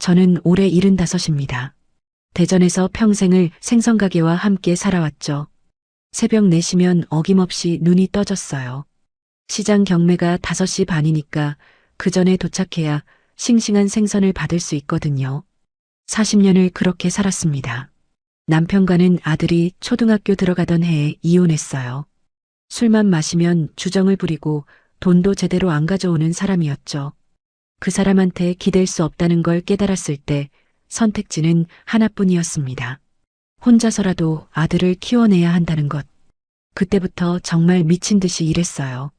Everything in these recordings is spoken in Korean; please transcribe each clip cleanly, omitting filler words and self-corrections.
저는 올해 75입니다. 대전에서 평생을 생선가게와 함께 살아왔죠. 새벽 4시면 어김없이 눈이 떠졌어요. 시장 경매가 5시 반이니까 그 전에 도착해야 싱싱한 생선을 받을 수 있거든요. 40년을 그렇게 살았습니다. 남편과는 아들이 초등학교 들어가던 해에 이혼했어요. 술만 마시면 주정을 부리고 돈도 제대로 안 가져오는 사람이었죠. 그 사람한테 기댈 수 없다는 걸 깨달았을 때 선택지는 하나뿐이었습니다. 혼자서라도 아들을 키워내야 한다는 것. 그때부터 정말 미친 듯이 일했어요.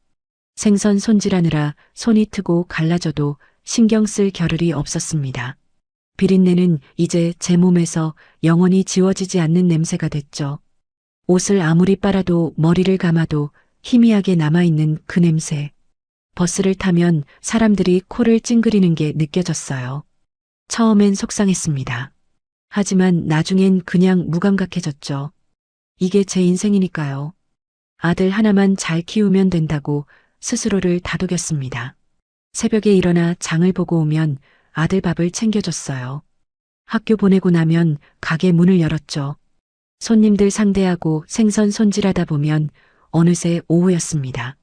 생선 손질하느라 손이 트고 갈라져도 신경 쓸 겨를이 없었습니다. 비린내는 이제 제 몸에서 영원히 지워지지 않는 냄새가 됐죠. 옷을 아무리 빨아도 머리를 감아도 희미하게 남아있는 그 냄새. 버스를 타면 사람들이 코를 찡그리는 게 느껴졌어요. 처음엔 속상했습니다. 하지만 나중엔 그냥 무감각해졌죠. 이게 제 인생이니까요. 아들 하나만 잘 키우면 된다고 스스로를 다독였습니다. 새벽에 일어나 장을 보고 오면 아들 밥을 챙겨줬어요. 학교 보내고 나면 가게 문을 열었죠. 손님들 상대하고 생선 손질하다 보면 어느새 오후였습니다.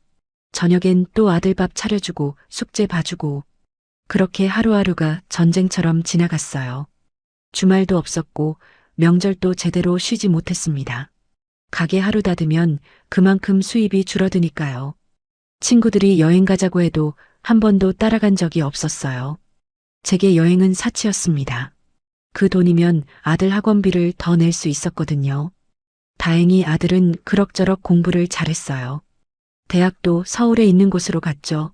저녁엔 또 아들 밥 차려주고 숙제 봐주고 그렇게 하루하루가 전쟁처럼 지나갔어요. 주말도 없었고 명절도 제대로 쉬지 못했습니다. 가게 하루 닫으면 그만큼 수입이 줄어드니까요. 친구들이 여행 가자고 해도 한 번도 따라간 적이 없었어요. 제게 여행은 사치였습니다. 그 돈이면 아들 학원비를 더 낼 수 있었거든요. 다행히 아들은 그럭저럭 공부를 잘했어요. 대학도 서울에 있는 곳으로 갔죠.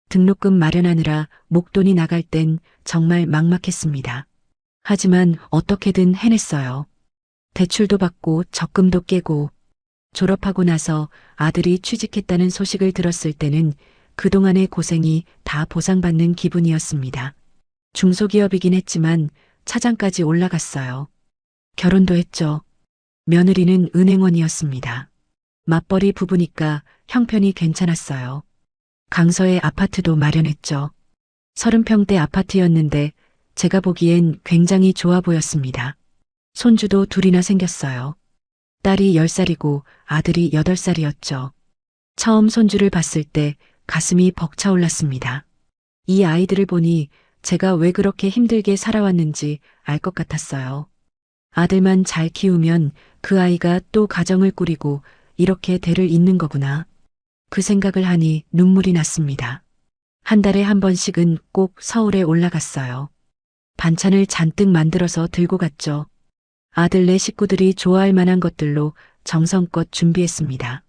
등록금 마련하느라 목돈이 나갈 땐 정말 막막했습니다. 하지만 어떻게든 해냈어요. 대출도 받고 적금도 깨고 졸업하고 나서 아들이 취직했다는 소식을 들었을 때는 그동안의 고생이 다 보상받는 기분이었습니다. 중소기업이긴 했지만 차장까지 올라갔어요. 결혼도 했죠. 며느리는 은행원이었습니다. 맞벌이 부부니까 형편이 괜찮았어요. 강서에 아파트도 마련했죠. 30평대 아파트였는데 제가 보기엔 굉장히 좋아 보였습니다. 손주도 둘이나 생겼어요. 딸이 10살이고 아들이 8살이었죠. 처음 손주를 봤을 때 가슴이 벅차올랐습니다. 이 아이들을 보니 제가 왜 그렇게 힘들게 살아왔는지 알 것 같았어요. 아들만 잘 키우면 그 아이가 또 가정을 꾸리고 이렇게 대를 잇는 거구나. 그 생각을 하니 눈물이 났습니다. 한 달에 한 번씩은 꼭 서울에 올라갔어요. 반찬을 잔뜩 만들어서 들고 갔죠. 아들네 식구들이 좋아할 만한 것들로 정성껏 준비했습니다.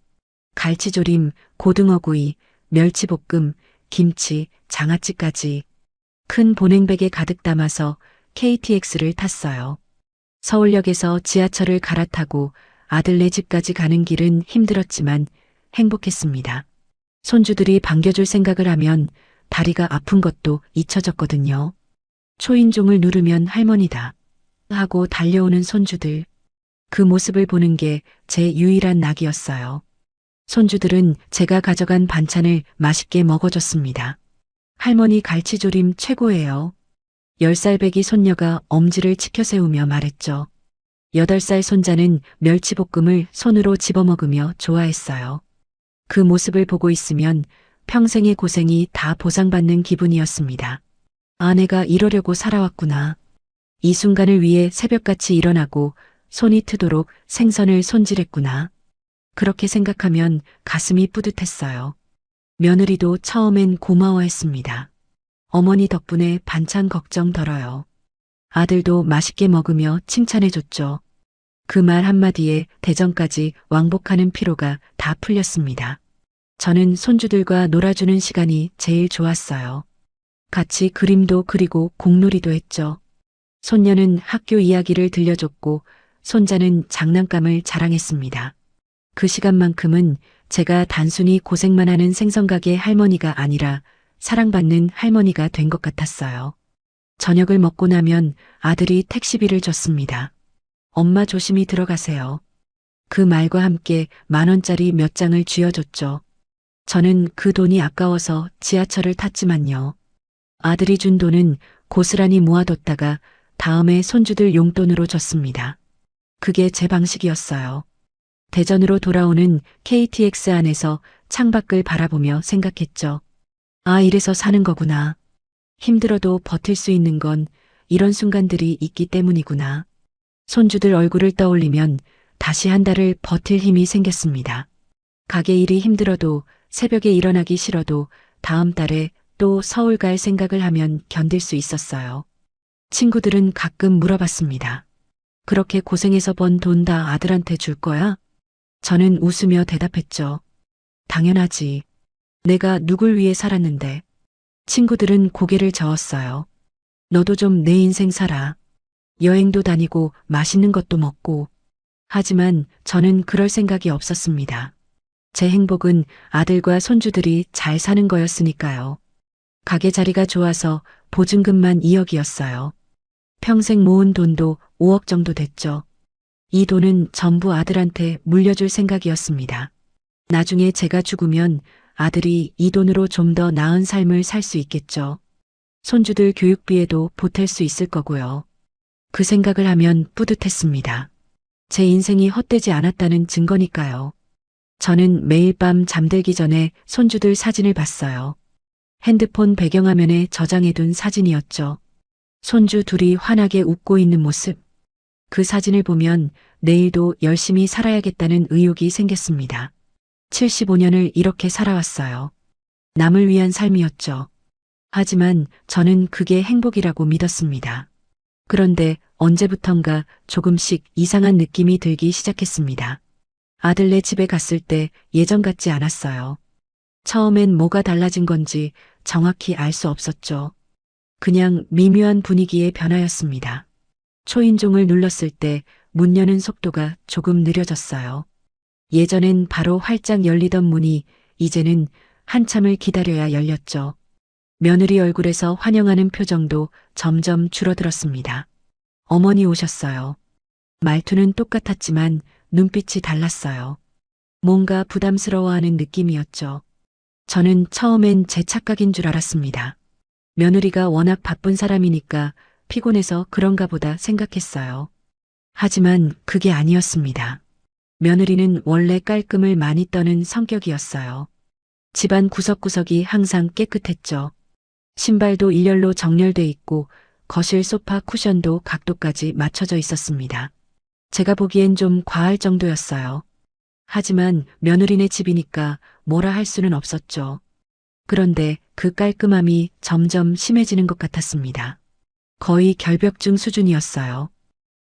갈치조림, 고등어구이, 멸치볶음, 김치, 장아찌까지 큰 보냉백에 가득 담아서 KTX를 탔어요. 서울역에서 지하철을 갈아타고 아들네 집까지 가는 길은 힘들었지만 행복했습니다. 손주들이 반겨줄 생각을 하면 다리가 아픈 것도 잊혀졌거든요. 초인종을 누르면 할머니다 하고 달려오는 손주들. 그 모습을 보는 게 제 유일한 낙이었어요. 손주들은 제가 가져간 반찬을 맛있게 먹어줬습니다. 할머니 갈치조림 최고예요. 10살 배기 손녀가 엄지를 치켜세우며 말했죠. 8살 손자는 멸치볶음을 손으로 집어먹으며 좋아했어요. 그 모습을 보고 있으면 평생의 고생이 다 보상받는 기분이었습니다. 아내가 이러려고 살아왔구나. 이 순간을 위해 새벽같이 일어나고 손이 트도록 생선을 손질했구나. 그렇게 생각하면 가슴이 뿌듯했어요. 며느리도 처음엔 고마워했습니다. 어머니 덕분에 반찬 걱정 덜어요. 아들도 맛있게 먹으며 칭찬해줬죠. 그 말 한마디에 대전까지 왕복하는 피로가 다 풀렸습니다. 저는 손주들과 놀아주는 시간이 제일 좋았어요. 같이 그림도 그리고 공놀이도 했죠. 손녀는 학교 이야기를 들려줬고 손자는 장난감을 자랑했습니다. 그 시간만큼은 제가 단순히 고생만 하는 생선가게 할머니가 아니라 사랑받는 할머니가 된 것 같았어요. 저녁을 먹고 나면 아들이 택시비를 줬습니다. 엄마 조심히 들어가세요. 그 말과 함께 10,000원짜리 몇 장을 쥐어줬죠. 저는 그 돈이 아까워서 지하철을 탔지만요. 아들이 준 돈은 고스란히 모아뒀다가 다음에 손주들 용돈으로 줬습니다. 그게 제 방식이었어요. 대전으로 돌아오는 KTX 안에서 창밖을 바라보며 생각했죠. 아, 이래서 사는 거구나. 힘들어도 버틸 수 있는 건 이런 순간들이 있기 때문이구나. 손주들 얼굴을 떠올리면 다시 한 달을 버틸 힘이 생겼습니다. 가게 일이 힘들어도 새벽에 일어나기 싫어도 다음 달에 또 서울 갈 생각을 하면 견딜 수 있었어요. 친구들은 가끔 물어봤습니다. 그렇게 고생해서 번 돈 다 아들한테 줄 거야? 저는 웃으며 대답했죠. 당연하지. 내가 누굴 위해 살았는데. 친구들은 고개를 저었어요. 너도 좀 내 인생 살아. 여행도 다니고 맛있는 것도 먹고. 하지만 저는 그럴 생각이 없었습니다. 제 행복은 아들과 손주들이 잘 사는 거였으니까요. 가게 자리가 좋아서 보증금만 2억이었어요. 평생 모은 돈도 5억 정도 됐죠. 이 돈은 전부 아들한테 물려줄 생각이었습니다. 나중에 제가 죽으면 아들이 이 돈으로 좀 더 나은 삶을 살 수 있겠죠. 손주들 교육비에도 보탤 수 있을 거고요. 그 생각을 하면 뿌듯했습니다. 제 인생이 헛되지 않았다는 증거니까요. 저는 매일 밤 잠들기 전에 손주들 사진을 봤어요. 핸드폰 배경화면에 저장해둔 사진이었죠. 손주 둘이 환하게 웃고 있는 모습. 그 사진을 보면 내일도 열심히 살아야겠다는 의욕이 생겼습니다. 75년을 이렇게 살아왔어요. 남을 위한 삶이었죠. 하지만 저는 그게 행복이라고 믿었습니다. 그런데 언제부턴가 조금씩 이상한 느낌이 들기 시작했습니다. 아들네 집에 갔을 때 예전 같지 않았어요. 처음엔 뭐가 달라진 건지 정확히 알 수 없었죠. 그냥 미묘한 분위기의 변화였습니다. 초인종을 눌렀을 때 문 여는 속도가 조금 느려졌어요. 예전엔 바로 활짝 열리던 문이 이제는 한참을 기다려야 열렸죠. 며느리 얼굴에서 환영하는 표정도 점점 줄어들었습니다. 어머니 오셨어요. 말투는 똑같았지만 눈빛이 달랐어요. 뭔가 부담스러워하는 느낌이었죠. 저는 처음엔 제 착각인 줄 알았습니다. 며느리가 워낙 바쁜 사람이니까 피곤해서 그런가 보다 생각했어요. 하지만 그게 아니었습니다. 며느리는 원래 깔끔을 많이 떠는 성격이었어요. 집안 구석구석이 항상 깨끗했죠. 신발도 일렬로 정렬돼 있고 거실 소파 쿠션도 각도까지 맞춰져 있었습니다. 제가 보기엔 좀 과할 정도였어요. 하지만 며느리네 집이니까 뭐라 할 수는 없었죠. 그런데 그 깔끔함이 점점 심해지는 것 같았습니다. 거의 결벽증 수준이었어요.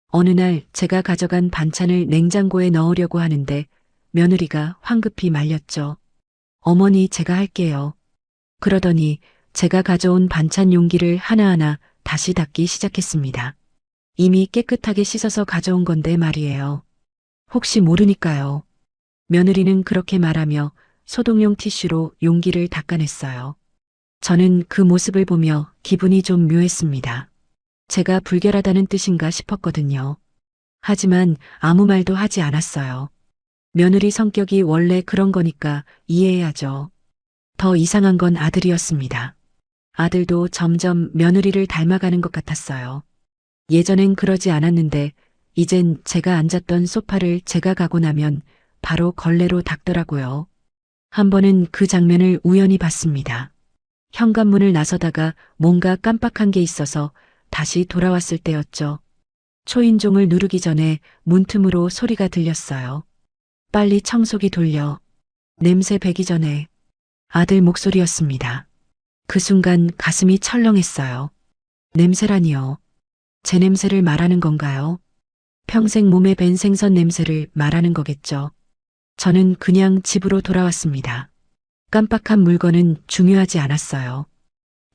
어느 날 제가 가져간 반찬을 냉장고에 넣으려고 하는데 며느리가 황급히 말렸죠. 어머니, 제가 할게요. 그러더니 제가 가져온 반찬 용기를 하나하나 다시 닦기 시작했습니다. 이미 깨끗하게 씻어서 가져온 건데 말이에요. 혹시 모르니까요. 며느리는 그렇게 말하며 소독용 티슈로 용기를 닦아냈어요. 저는 그 모습을 보며 기분이 좀 묘했습니다. 제가 불결하다는 뜻인가 싶었거든요. 하지만 아무 말도 하지 않았어요. 며느리 성격이 원래 그런 거니까 이해해야죠. 더 이상한 건 아들이었습니다. 아들도 점점 며느리를 닮아가는 것 같았어요. 예전엔 그러지 않았는데 이젠 제가 앉았던 소파를 제가 가고 나면 바로 걸레로 닦더라고요. 한 번은 그 장면을 우연히 봤습니다. 현관문을 나서다가 뭔가 깜빡한 게 있어서 다시 돌아왔을 때였죠. 초인종을 누르기 전에 문틈으로 소리가 들렸어요. 빨리 청소기 돌려. 냄새 배기 전에. 아들 목소리였습니다. 그 순간 가슴이 철렁했어요. 냄새라니요. 제 냄새를 말하는 건가요? 평생 몸에 밴 생선 냄새를 말하는 거겠죠. 저는 그냥 집으로 돌아왔습니다. 깜빡한 물건은 중요하지 않았어요.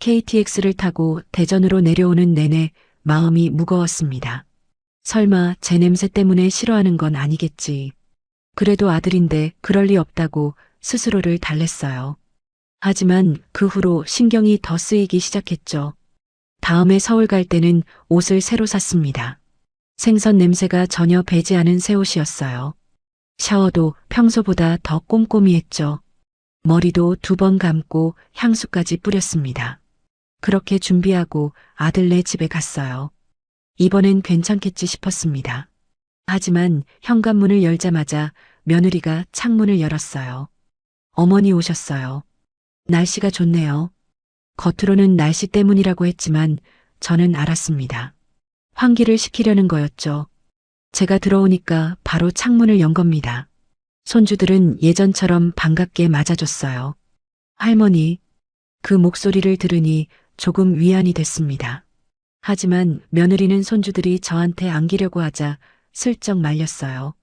KTX를 타고 대전으로 내려오는 내내 마음이 무거웠습니다. 설마 제 냄새 때문에 싫어하는 건 아니겠지. 그래도 아들인데 그럴 리 없다고 스스로를 달랬어요. 하지만 그 후로 신경이 더 쓰이기 시작했죠. 다음에 서울 갈 때는 옷을 새로 샀습니다. 생선 냄새가 전혀 배지 않은 새 옷이었어요. 샤워도 평소보다 더 꼼꼼히 했죠. 머리도 2번 감고 향수까지 뿌렸습니다. 그렇게 준비하고 아들네 집에 갔어요. 이번엔 괜찮겠지 싶었습니다. 하지만 현관문을 열자마자 며느리가 창문을 열었어요. 어머니 오셨어요. 날씨가 좋네요. 겉으로는 날씨 때문이라고 했지만 저는 알았습니다. 환기를 시키려는 거였죠. 제가 들어오니까 바로 창문을 연 겁니다. 손주들은 예전처럼 반갑게 맞아줬어요. 할머니, 그 목소리를 들으니 조금 위안이 됐습니다. 하지만 며느리는 손주들이 저한테 안기려고 하자 슬쩍 말렸어요.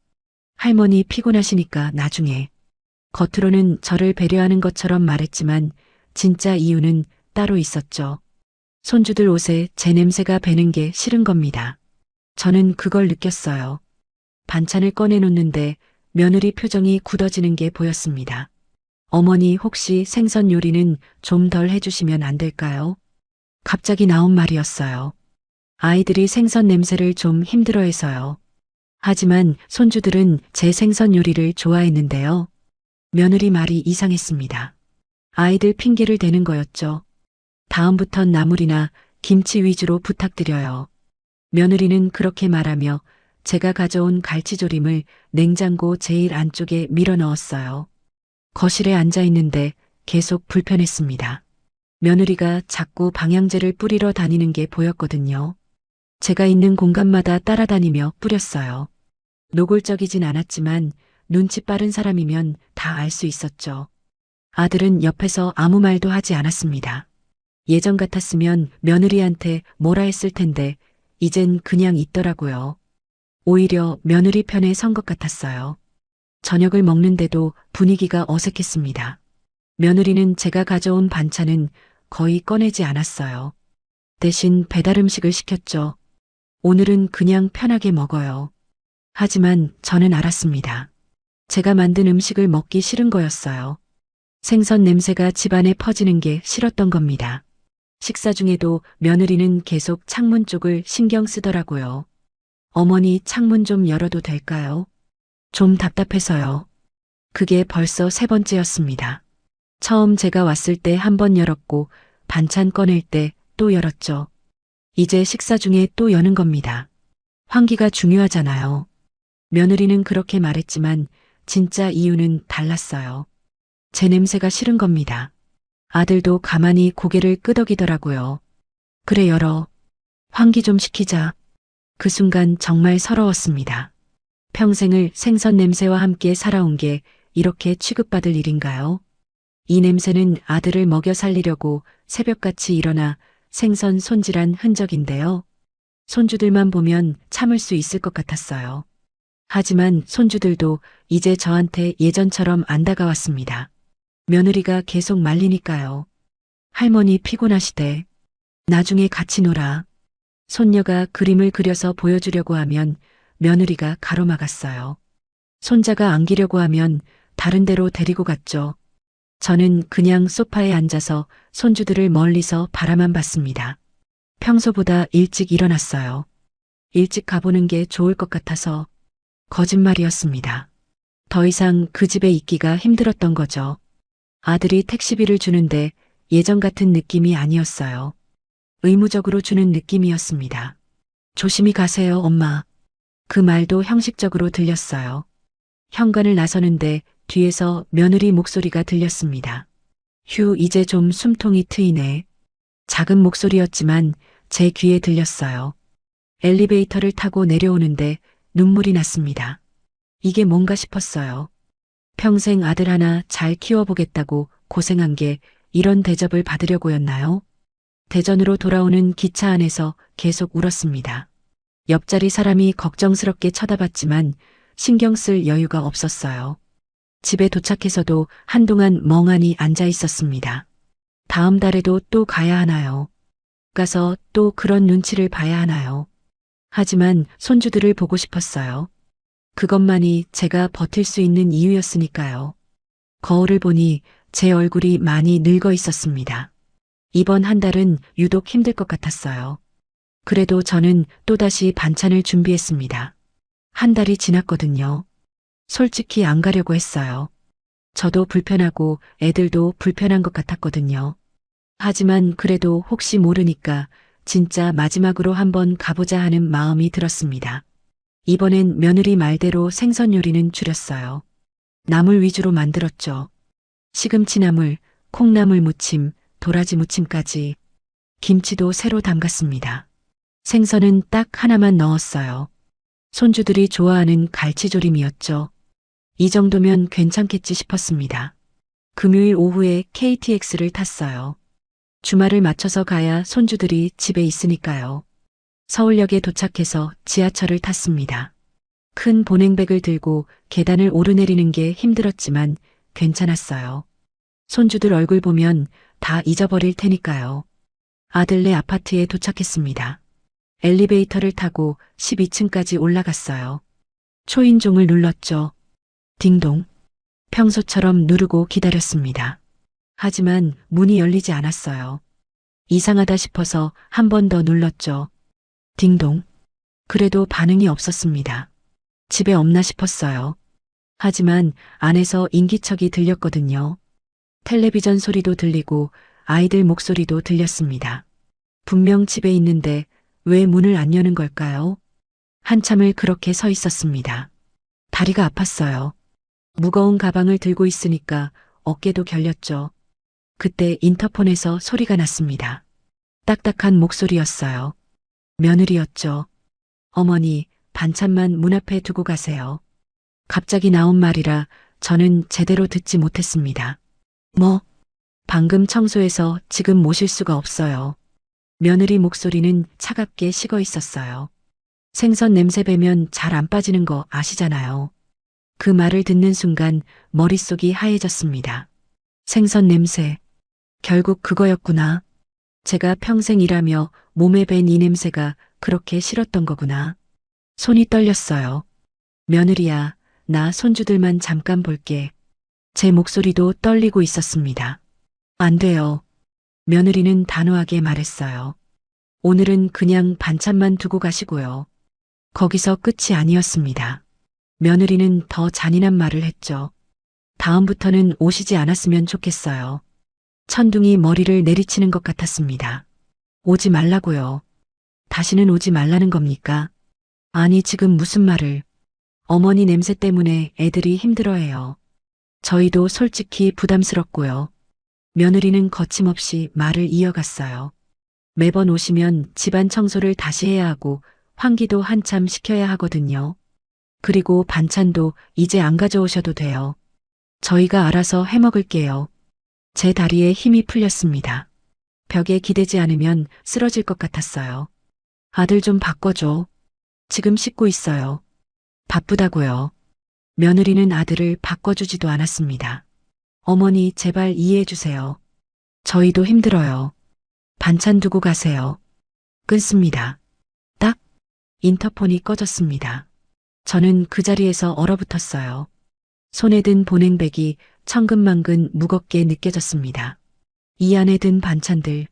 할머니 피곤하시니까 나중에. 겉으로는 저를 배려하는 것처럼 말했지만 진짜 이유는 따로 있었죠. 손주들 옷에 제 냄새가 배는 게 싫은 겁니다. 저는 그걸 느꼈어요. 반찬을 꺼내놓는데 며느리 표정이 굳어지는 게 보였습니다. 어머니 혹시 생선 요리는 좀 덜 해주시면 안 될까요? 갑자기 나온 말이었어요. 아이들이 생선 냄새를 좀 힘들어해서요. 하지만 손주들은 제 생선 요리를 좋아했는데요. 며느리 말이 이상했습니다. 아이들 핑계를 대는 거였죠. 다음부턴 나물이나 김치 위주로 부탁드려요. 며느리는 그렇게 말하며 제가 가져온 갈치조림을 냉장고 제일 안쪽에 밀어 넣었어요. 거실에 앉아 있는데 계속 불편했습니다. 며느리가 자꾸 방향제를 뿌리러 다니는 게 보였거든요. 제가 있는 공간마다 따라다니며 뿌렸어요. 노골적이진 않았지만 눈치 빠른 사람이면 다 알 수 있었죠. 아들은 옆에서 아무 말도 하지 않았습니다. 예전 같았으면 며느리한테 뭐라 했을 텐데 이젠 그냥 있더라고요. 오히려 며느리 편에 선 것 같았어요. 저녁을 먹는데도 분위기가 어색했습니다. 며느리는 제가 가져온 반찬은 거의 꺼내지 않았어요. 대신 배달 음식을 시켰죠. 오늘은 그냥 편하게 먹어요. 하지만 저는 알았습니다. 제가 만든 음식을 먹기 싫은 거였어요. 생선 냄새가 집안에 퍼지는 게 싫었던 겁니다. 식사 중에도 며느리는 계속 창문 쪽을 신경 쓰더라고요. 어머니 창문 좀 열어도 될까요? 좀 답답해서요. 그게 벌써 세 번째였습니다. 처음 제가 왔을 때 한 번 열었고 반찬 꺼낼 때 또 열었죠. 이제 식사 중에 또 여는 겁니다. 환기가 중요하잖아요. 며느리는 그렇게 말했지만 진짜 이유는 달랐어요. 제 냄새가 싫은 겁니다. 아들도 가만히 고개를 끄덕이더라고요. 그래 열어. 환기 좀 시키자. 그 순간 정말 서러웠습니다. 평생을 생선 냄새와 함께 살아온 게 이렇게 취급받을 일인가요? 이 냄새는 아들을 먹여 살리려고 새벽같이 일어나 생선 손질한 흔적인데요. 손주들만 보면 참을 수 있을 것 같았어요. 하지만 손주들도 이제 저한테 예전처럼 안 다가왔습니다. 며느리가 계속 말리니까요. 할머니 피곤하시대. 나중에 같이 놀아. 손녀가 그림을 그려서 보여주려고 하면 며느리가 가로막았어요. 손자가 안기려고 하면 다른 데로 데리고 갔죠. 저는 그냥 소파에 앉아서 손주들을 멀리서 바라만 봤습니다. 평소보다 일찍 일어났어요. 일찍 가보는 게 좋을 것 같아서 거짓말이었습니다. 더 이상 그 집에 있기가 힘들었던 거죠. 아들이 택시비를 주는데 예전 같은 느낌이 아니었어요. 의무적으로 주는 느낌이었습니다. 조심히 가세요, 엄마. 그 말도 형식적으로 들렸어요. 현관을 나서는데 뒤에서 며느리 목소리가 들렸습니다. 휴, 이제 좀 숨통이 트이네. 작은 목소리였지만 제 귀에 들렸어요. 엘리베이터를 타고 내려오는데 눈물이 났습니다. 이게 뭔가 싶었어요. 평생 아들 하나 잘 키워보겠다고 고생한 게 이런 대접을 받으려고였나요? 대전으로 돌아오는 기차 안에서 계속 울었습니다. 옆자리 사람이 걱정스럽게 쳐다봤지만 신경 쓸 여유가 없었어요. 집에 도착해서도 한동안 멍하니 앉아 있었습니다. 다음 달에도 또 가야 하나요? 가서 또 그런 눈치를 봐야 하나요? 하지만 손주들을 보고 싶었어요. 그것만이 제가 버틸 수 있는 이유였으니까요. 거울을 보니 제 얼굴이 많이 늙어 있었습니다. 이번 한 달은 유독 힘들 것 같았어요. 그래도 저는 또다시 반찬을 준비했습니다. 한 달이 지났거든요. 솔직히 안 가려고 했어요. 저도 불편하고 애들도 불편한 것 같았거든요. 하지만 그래도 혹시 모르니까 진짜 마지막으로 한번 가보자 하는 마음이 들었습니다. 이번엔 며느리 말대로 생선 요리는 줄였어요. 나물 위주로 만들었죠. 시금치나물, 콩나물 무침, 도라지 무침까지. 김치도 새로 담갔습니다. 생선은 딱 하나만 넣었어요. 손주들이 좋아하는 갈치조림이었죠. 이 정도면 괜찮겠지 싶었습니다. 금요일 오후에 KTX를 탔어요. 주말을 맞춰서 가야 손주들이 집에 있으니까요. 서울역에 도착해서 지하철을 탔습니다. 큰 보냉백을 들고 계단을 오르내리는 게 힘들었지만 괜찮았어요. 손주들 얼굴 보면 다 잊어버릴 테니까요. 아들네 아파트에 도착했습니다. 엘리베이터를 타고 12층까지 올라갔어요. 초인종을 눌렀죠. 딩동. 평소처럼 누르고 기다렸습니다. 하지만 문이 열리지 않았어요. 이상하다 싶어서 한 번 더 눌렀죠. 딩동. 그래도 반응이 없었습니다. 집에 없나 싶었어요. 하지만 안에서 인기척이 들렸거든요. 텔레비전 소리도 들리고 아이들 목소리도 들렸습니다. 분명 집에 있는데 왜 문을 안 여는 걸까요? 한참을 그렇게 서 있었습니다. 다리가 아팠어요. 무거운 가방을 들고 있으니까 어깨도 결렸죠. 그때 인터폰에서 소리가 났습니다. 딱딱한 목소리였어요. 며느리였죠. 어머니, 반찬만 문 앞에 두고 가세요. 갑자기 나온 말이라 저는 제대로 듣지 못했습니다. 뭐? 방금 청소해서 지금 모실 수가 없어요. 며느리 목소리는 차갑게 식어 있었어요. 생선 냄새 배면 잘 안 빠지는 거 아시잖아요. 그 말을 듣는 순간 머릿속이 하얘졌습니다. 생선 냄새. 결국 그거였구나. 제가 평생 일하며 몸에 밴 이 냄새가 그렇게 싫었던 거구나. 손이 떨렸어요. 며느리야, 나 손주들만 잠깐 볼게. 제 목소리도 떨리고 있었습니다. 안 돼요. 며느리는 단호하게 말했어요. 오늘은 그냥 반찬만 두고 가시고요. 거기서 끝이 아니었습니다. 며느리는 더 잔인한 말을 했죠. 다음부터는 오시지 않았으면 좋겠어요. 천둥이 머리를 내리치는 것 같았습니다. 오지 말라고요. 다시는 오지 말라는 겁니까? 아니, 지금 무슨 말을. 어머니 냄새 때문에 애들이 힘들어해요. 저희도 솔직히 부담스럽고요. 며느리는 거침없이 말을 이어갔어요. 매번 오시면 집안 청소를 다시 해야 하고 환기도 한참 시켜야 하거든요. 그리고 반찬도 이제 안 가져오셔도 돼요. 저희가 알아서 해먹을게요. 제 다리에 힘이 풀렸습니다. 벽에 기대지 않으면 쓰러질 것 같았어요. 아들 좀 바꿔줘. 지금 씻고 있어요. 바쁘다고요. 며느리는 아들을 바꿔주지도 않았습니다. 어머니, 제발 이해해 주세요. 저희도 힘들어요. 반찬 두고 가세요. 끊습니다. 딱 인터폰이 꺼졌습니다. 저는 그 자리에서 얼어붙었어요. 손에 든 보냉백이 천근만근 무겁게 느껴졌습니다. 이 안에 든 반찬들,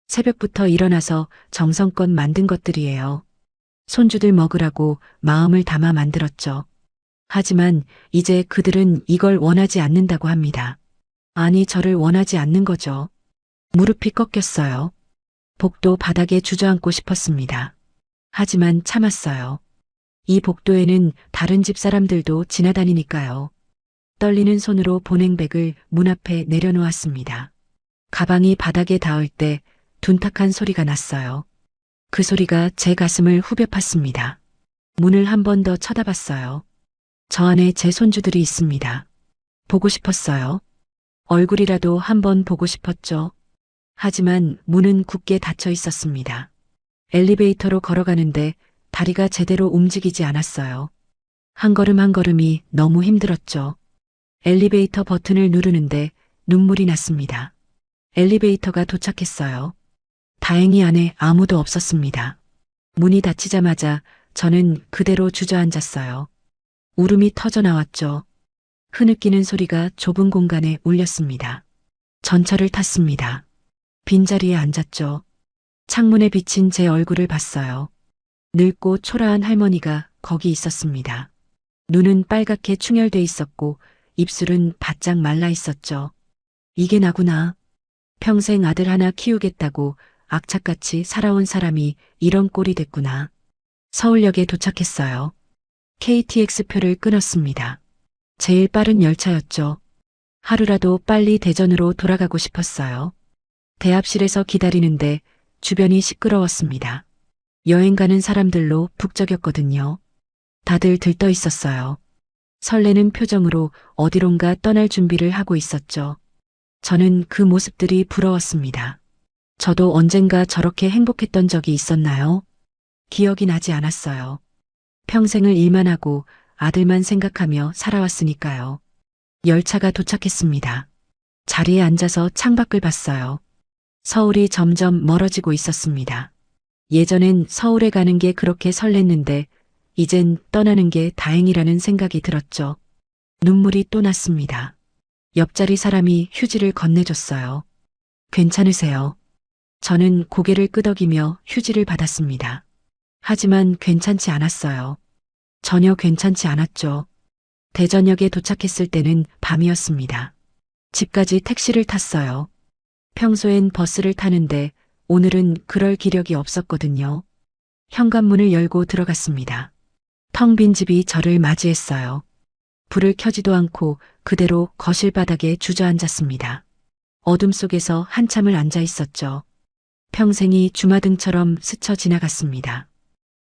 새벽부터 일어나서 정성껏 만든 것들이에요. 손주들 먹으라고 마음을 담아 만들었죠. 하지만 이제 그들은 이걸 원하지 않는다고 합니다. 아니, 저를 원하지 않는 거죠. 무릎이 꺾였어요. 복도 바닥에 주저앉고 싶었습니다. 하지만 참았어요. 이 복도에는 다른 집 사람들도 지나다니니까요. 떨리는 손으로 보냉백을 문 앞에 내려놓았습니다. 가방이 바닥에 닿을 때 둔탁한 소리가 났어요. 그 소리가 제 가슴을 후벼 팠습니다. 문을 한 번 더 쳐다봤어요. 저 안에 제 손주들이 있습니다. 보고 싶었어요. 얼굴이라도 한번 보고 싶었죠. 하지만 문은 굳게 닫혀 있었습니다. 엘리베이터로 걸어가는데 다리가 제대로 움직이지 않았어요. 한 걸음 한 걸음이 너무 힘들었죠. 엘리베이터 버튼을 누르는데 눈물이 났습니다. 엘리베이터가 도착했어요. 다행히 안에 아무도 없었습니다. 문이 닫히자마자 저는 그대로 주저앉았어요. 울음이 터져 나왔죠. 흐느끼는 소리가 좁은 공간에 울렸습니다. 전철을 탔습니다. 빈자리에 앉았죠. 창문에 비친 제 얼굴을 봤어요. 늙고 초라한 할머니가 거기 있었습니다. 눈은 빨갛게 충혈돼 있었고 입술은 바짝 말라 있었죠. 이게 나구나. 평생 아들 하나 키우겠다고 악착같이 살아온 사람이 이런 꼴이 됐구나. 서울역에 도착했어요. KTX표를 끊었습니다. 제일 빠른 열차였죠. 하루라도 빨리 대전으로 돌아가고 싶었어요. 대합실에서 기다리는데 주변이 시끄러웠습니다. 여행 가는 사람들로 북적였거든요. 다들 들떠 있었어요. 설레는 표정으로 어디론가 떠날 준비를 하고 있었죠. 저는 그 모습들이 부러웠습니다. 저도 언젠가 저렇게 행복했던 적이 있었나요? 기억이 나지 않았어요. 평생을 일만 하고 아들만 생각하며 살아왔으니까요. 열차가 도착했습니다. 자리에 앉아서 창밖을 봤어요. 서울이 점점 멀어지고 있었습니다. 예전엔 서울에 가는 게 그렇게 설렜는데 이젠 떠나는 게 다행이라는 생각이 들었죠. 눈물이 또 났습니다. 옆자리 사람이 휴지를 건네줬어요. 괜찮으세요? 저는 고개를 끄덕이며 휴지를 받았습니다. 하지만 괜찮지 않았어요. 전혀 괜찮지 않았죠. 대전역에 도착했을 때는 밤이었습니다. 집까지 택시를 탔어요. 평소엔 버스를 타는데 오늘은 그럴 기력이 없었거든요. 현관문을 열고 들어갔습니다. 텅 빈 집이 저를 맞이했어요. 불을 켜지도 않고 그대로 거실 바닥에 주저앉았습니다. 어둠 속에서 한참을 앉아 있었죠. 평생이 주마등처럼 스쳐 지나갔습니다.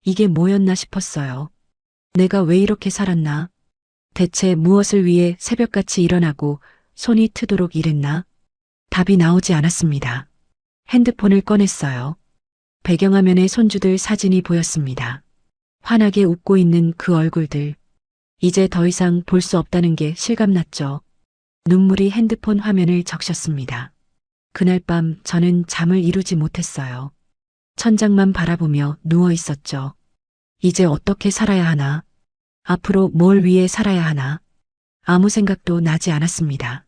이게 뭐였나 싶었어요. 내가 왜 이렇게 살았나? 대체 무엇을 위해 새벽같이 일어나고 손이 트도록 일했나? 답이 나오지 않았습니다. 핸드폰을 꺼냈어요. 배경화면에 손주들 사진이 보였습니다. 환하게 웃고 있는 그 얼굴들. 이제 더 이상 볼 수 없다는 게 실감났죠. 눈물이 핸드폰 화면을 적셨습니다. 그날 밤 저는 잠을 이루지 못했어요. 천장만 바라보며 누워 있었죠. 이제 어떻게 살아야 하나? 앞으로 뭘 위해 살아야 하나? 아무 생각도 나지 않았습니다.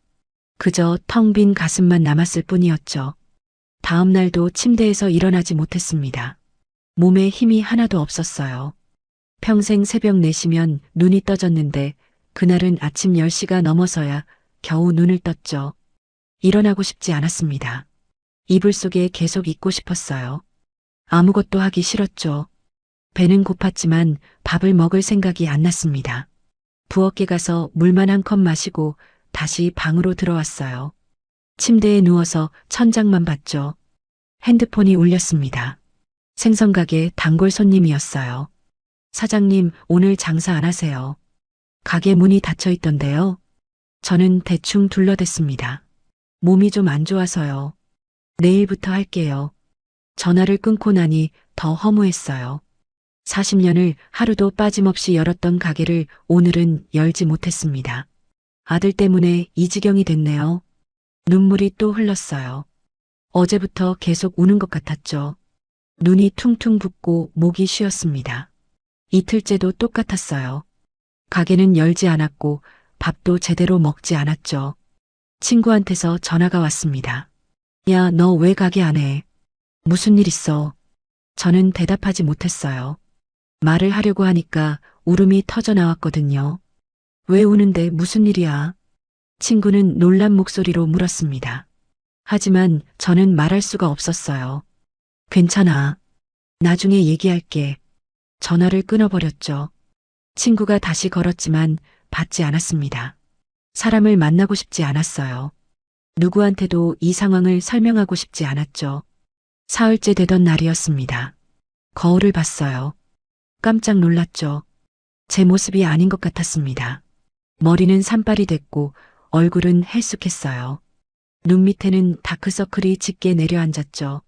그저 텅 빈 가슴만 남았을 뿐이었죠. 다음 날도 침대에서 일어나지 못했습니다. 몸에 힘이 하나도 없었어요. 평생 새벽 4시면 눈이 떠졌는데 그날은 아침 10시가 넘어서야 겨우 눈을 떴죠. 일어나고 싶지 않았습니다. 이불 속에 계속 있고 싶었어요. 아무것도 하기 싫었죠. 배는 고팠지만 밥을 먹을 생각이 안 났습니다. 부엌에 가서 물만 한 컵 마시고 다시 방으로 들어왔어요. 침대에 누워서 천장만 봤죠. 핸드폰이 울렸습니다. 생선가게 단골 손님이었어요. 사장님, 오늘 장사 안 하세요? 가게 문이 닫혀 있던데요. 저는 대충 둘러댔습니다. 몸이 좀 안 좋아서요. 내일부터 할게요. 전화를 끊고 나니 더 허무했어요. 40년을 하루도 빠짐없이 열었던 가게를 오늘은 열지 못했습니다. 아들 때문에 이 지경이 됐네요. 눈물이 또 흘렀어요. 어제부터 계속 우는 것 같았죠. 눈이 퉁퉁 붓고 목이 쉬었습니다. 이틀째도 똑같았어요. 가게는 열지 않았고 밥도 제대로 먹지 않았죠. 친구한테서 전화가 왔습니다. 야, 너 왜 가게 안 해? 무슨 일 있어? 저는 대답하지 못했어요. 말을 하려고 하니까 울음이 터져 나왔거든요. 왜 우는데 무슨 일이야? 친구는 놀란 목소리로 물었습니다. 하지만 저는 말할 수가 없었어요. 괜찮아. 나중에 얘기할게. 전화를 끊어버렸죠. 친구가 다시 걸었지만 받지 않았습니다. 사람을 만나고 싶지 않았어요. 누구한테도 이 상황을 설명하고 싶지 않았죠. 사흘째 되던 날이었습니다. 거울을 봤어요. 깜짝 놀랐죠. 제 모습이 아닌 것 같았습니다. 머리는 산발이 됐고 얼굴은 헬쑥했어요. 눈 밑에는 다크서클이 짙게 내려앉았죠.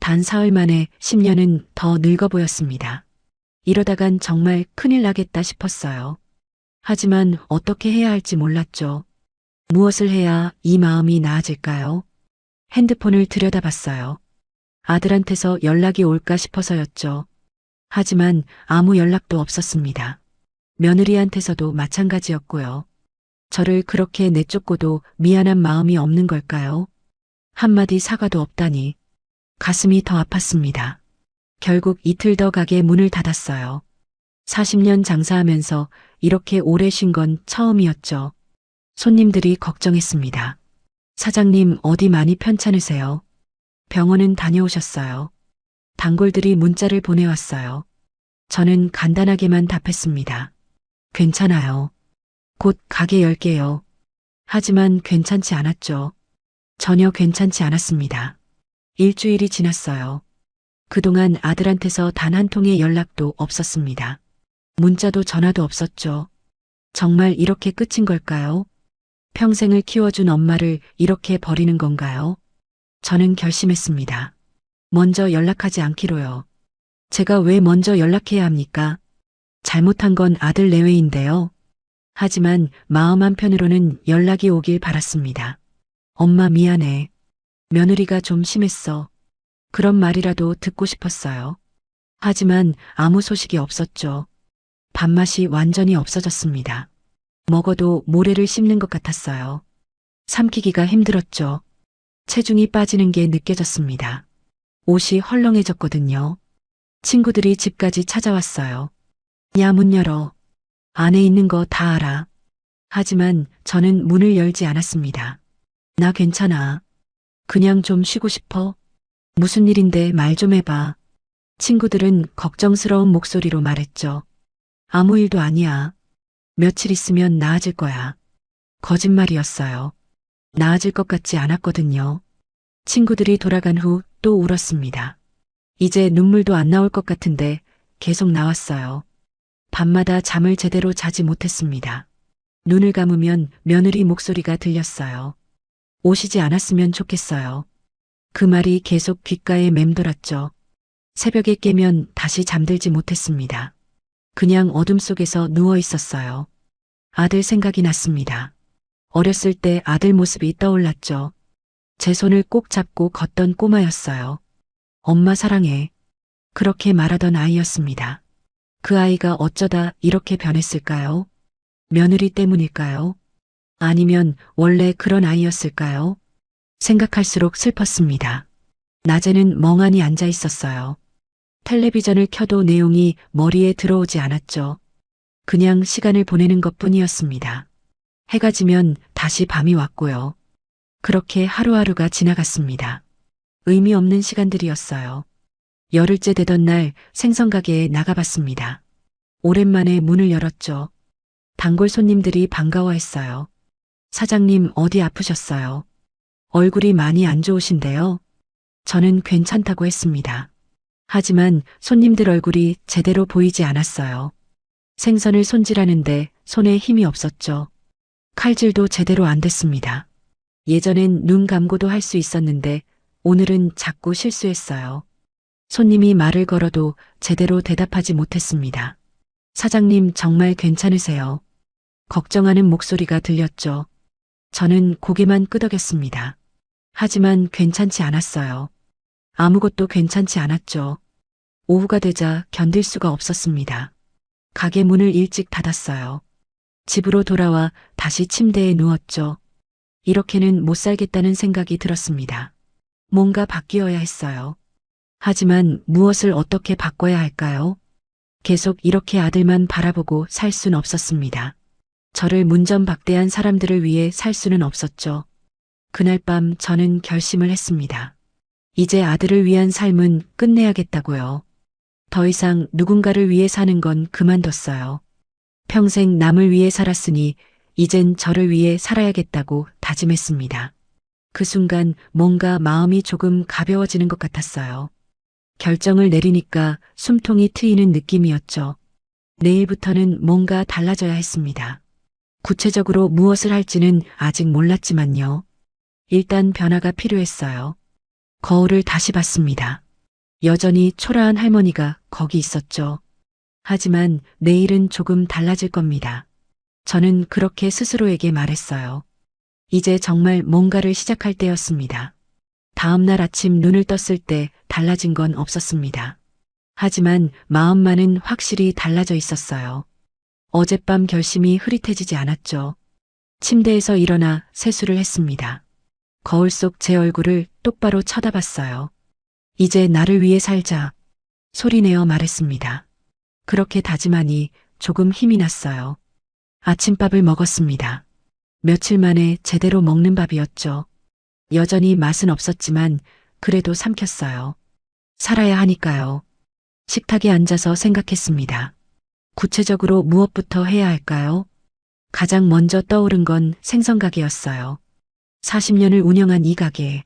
단 사흘 만에 10년은 더 늙어 보였습니다. 이러다간 정말 큰일 나겠다 싶었어요. 하지만 어떻게 해야 할지 몰랐죠. 무엇을 해야 이 마음이 나아질까요? 핸드폰을 들여다봤어요. 아들한테서 연락이 올까 싶어서였죠. 하지만 아무 연락도 없었습니다. 며느리한테서도 마찬가지였고요. 저를 그렇게 내쫓고도 미안한 마음이 없는 걸까요? 한마디 사과도 없다니. 가슴이 더 아팠습니다. 결국 이틀 더 가게 문을 닫았어요. 40년 장사하면서 이렇게 오래 쉰 건 처음이었죠. 손님들이 걱정했습니다. 사장님 어디 많이 편찮으세요? 병원은 다녀오셨어요. 단골들이 문자를 보내왔어요. 저는 간단하게만 답했습니다. 괜찮아요. 곧 가게 열게요. 하지만 괜찮지 않았죠. 전혀 괜찮지 않았습니다. 일주일이 지났어요. 그동안 아들한테서 단 한 통의 연락도 없었습니다. 문자도 전화도 없었죠. 정말 이렇게 끝인 걸까요? 평생을 키워준 엄마를 이렇게 버리는 건가요? 저는 결심했습니다. 먼저 연락하지 않기로요. 제가 왜 먼저 연락해야 합니까? 잘못한 건 아들 내외인데요. 하지만 마음 한편으로는 연락이 오길 바랐습니다. 엄마 미안해. 며느리가 좀 심했어. 그런 말이라도 듣고 싶었어요. 하지만 아무 소식이 없었죠. 밥맛이 완전히 없어졌습니다. 먹어도 모래를 씹는 것 같았어요. 삼키기가 힘들었죠. 체중이 빠지는 게 느껴졌습니다. 옷이 헐렁해졌거든요. 친구들이 집까지 찾아왔어요. 야, 문 열어. 안에 있는 거 다 알아. 하지만 저는 문을 열지 않았습니다. 나 괜찮아. 그냥 좀 쉬고 싶어. 무슨 일인데 말 좀 해봐. 친구들은 걱정스러운 목소리로 말했죠. 아무 일도 아니야. 며칠 있으면 나아질 거야. 거짓말이었어요. 나아질 것 같지 않았거든요. 친구들이 돌아간 후 또 울었습니다. 이제 눈물도 안 나올 것 같은데 계속 나왔어요. 밤마다 잠을 제대로 자지 못했습니다. 눈을 감으면 며느리 목소리가 들렸어요. 오시지 않았으면 좋겠어요. 그 말이 계속 귓가에 맴돌았죠. 새벽에 깨면 다시 잠들지 못했습니다. 그냥 어둠 속에서 누워 있었어요. 아들 생각이 났습니다. 어렸을 때 아들 모습이 떠올랐죠. 제 손을 꼭 잡고 걷던 꼬마였어요. 엄마 사랑해. 그렇게 말하던 아이였습니다. 그 아이가 어쩌다 이렇게 변했을까요? 며느리 때문일까요? 아니면 원래 그런 아이였을까요? 생각할수록 슬펐습니다. 낮에는 멍하니 앉아 있었어요. 텔레비전을 켜도 내용이 머리에 들어오지 않았죠. 그냥 시간을 보내는 것뿐이었습니다. 해가 지면 다시 밤이 왔고요. 그렇게 하루하루가 지나갔습니다. 의미 없는 시간들이었어요. 열흘째 되던 날 생선가게에 나가봤습니다. 오랜만에 문을 열었죠. 단골 손님들이 반가워했어요. 사장님 어디 아프셨어요? 얼굴이 많이 안 좋으신데요. 저는 괜찮다고 했습니다. 하지만 손님들 얼굴이 제대로 보이지 않았어요. 생선을 손질하는데 손에 힘이 없었죠. 칼질도 제대로 안 됐습니다. 예전엔 눈 감고도 할 수 있었는데 오늘은 자꾸 실수했어요. 손님이 말을 걸어도 제대로 대답하지 못했습니다. 사장님 정말 괜찮으세요? 걱정하는 목소리가 들렸죠. 저는 고개만 끄덕였습니다. 하지만 괜찮지 않았어요. 아무것도 괜찮지 않았죠. 오후가 되자 견딜 수가 없었습니다. 가게 문을 일찍 닫았어요. 집으로 돌아와 다시 침대에 누웠죠. 이렇게는 못 살겠다는 생각이 들었습니다. 뭔가 바뀌어야 했어요. 하지만 무엇을 어떻게 바꿔야 할까요? 계속 이렇게 아들만 바라보고 살 순 없었습니다. 저를 문전박대한 사람들을 위해 살 수는 없었죠. 그날 밤 저는 결심을 했습니다. 이제 아들을 위한 삶은 끝내야겠다고요. 더 이상 누군가를 위해 사는 건 그만뒀어요. 평생 남을 위해 살았으니 이젠 저를 위해 살아야겠다고 다짐했습니다. 그 순간 뭔가 마음이 조금 가벼워지는 것 같았어요. 결정을 내리니까 숨통이 트이는 느낌이었죠. 내일부터는 뭔가 달라져야 했습니다. 구체적으로 무엇을 할지는 아직 몰랐지만요. 일단 변화가 필요했어요. 거울을 다시 봤습니다. 여전히 초라한 할머니가 거기 있었죠. 하지만 내일은 조금 달라질 겁니다. 저는 그렇게 스스로에게 말했어요. 이제 정말 뭔가를 시작할 때였습니다. 다음 날 아침 눈을 떴을 때 달라진 건 없었습니다. 하지만 마음만은 확실히 달라져 있었어요. 어젯밤 결심이 흐릿해지지 않았죠. 침대에서 일어나 세수를 했습니다. 거울 속 제 얼굴을 똑바로 쳐다봤어요. 이제 나를 위해 살자. 소리내어 말했습니다. 그렇게 다짐하니 조금 힘이 났어요. 아침밥을 먹었습니다. 며칠 만에 제대로 먹는 밥이었죠. 여전히 맛은 없었지만 그래도 삼켰어요. 살아야 하니까요. 식탁에 앉아서 생각했습니다. 구체적으로 무엇부터 해야 할까요? 가장 먼저 떠오른 건 생선가게였어요. 40년을 운영한 이 가게.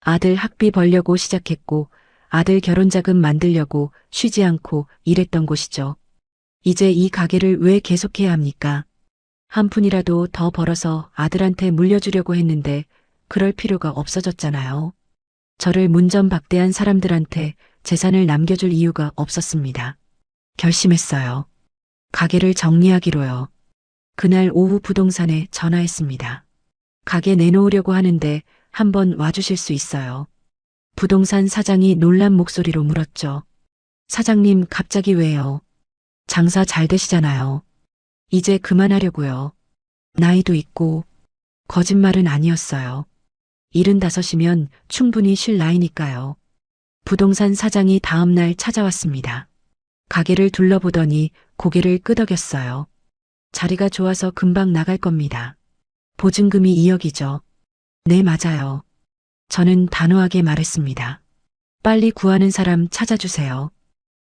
아들 학비 벌려고 시작했고 아들 결혼자금 만들려고 쉬지 않고 일했던 곳이죠. 이제 이 가게를 왜 계속해야 합니까? 한 푼이라도 더 벌어서 아들한테 물려주려고 했는데 그럴 필요가 없어졌잖아요. 저를 문전박대한 사람들한테 재산을 남겨줄 이유가 없었습니다. 결심했어요. 가게를 정리하기로요. 그날 오후 부동산에 전화했습니다. 가게 내놓으려고 하는데 한번 와주실 수 있어요. 부동산 사장이 놀란 목소리로 물었죠. 사장님 갑자기 왜요? 장사 잘 되시잖아요. 이제 그만하려고요. 나이도 있고 거짓말은 아니었어요. 75이면 충분히 쉴 나이니까요. 부동산 사장이 다음날 찾아왔습니다. 가게를 둘러보더니 고개를 끄덕였어요. 자리가 좋아서 금방 나갈 겁니다. 보증금이 2억이죠. 네, 맞아요. 저는 단호하게 말했습니다. 빨리 구하는 사람 찾아주세요.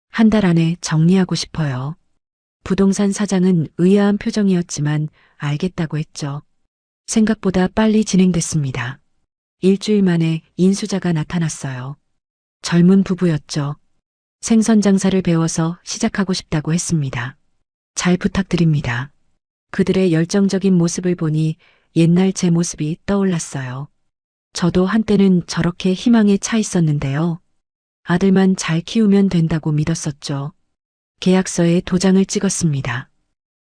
한 달 안에 정리하고 싶어요. 부동산 사장은 의아한 표정이었지만 알겠다고 했죠. 생각보다 빨리 진행됐습니다. 일주일 만에 인수자가 나타났어요. 젊은 부부였죠. 생선 장사를 배워서 시작하고 싶다고 했습니다. 잘 부탁드립니다. 그들의 열정적인 모습을 보니 옛날 제 모습이 떠올랐어요. 저도 한때는 저렇게 희망에 차 있었는데요. 아들만 잘 키우면 된다고 믿었었죠. 계약서에 도장을 찍었습니다.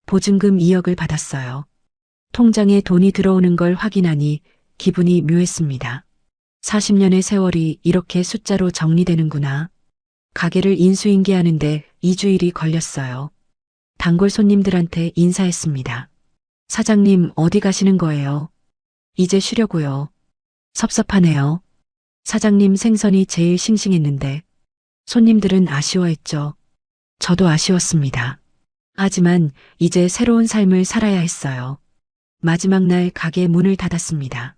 보증금 2억을 받았어요. 통장에 돈이 들어오는 걸 확인하니 기분이 묘했습니다. 40년의 세월이 이렇게 숫자로 정리되는구나. 가게를 인수인계하는데 2주일이 걸렸어요. 단골 손님들한테 인사했습니다. 사장님 어디 가시는 거예요? 이제 쉬려고요. 섭섭하네요. 사장님 생선이 제일 싱싱했는데 손님들은 아쉬워했죠. 저도 아쉬웠습니다. 하지만 이제 새로운 삶을 살아야 했어요. 마지막 날 가게 문을 닫았습니다.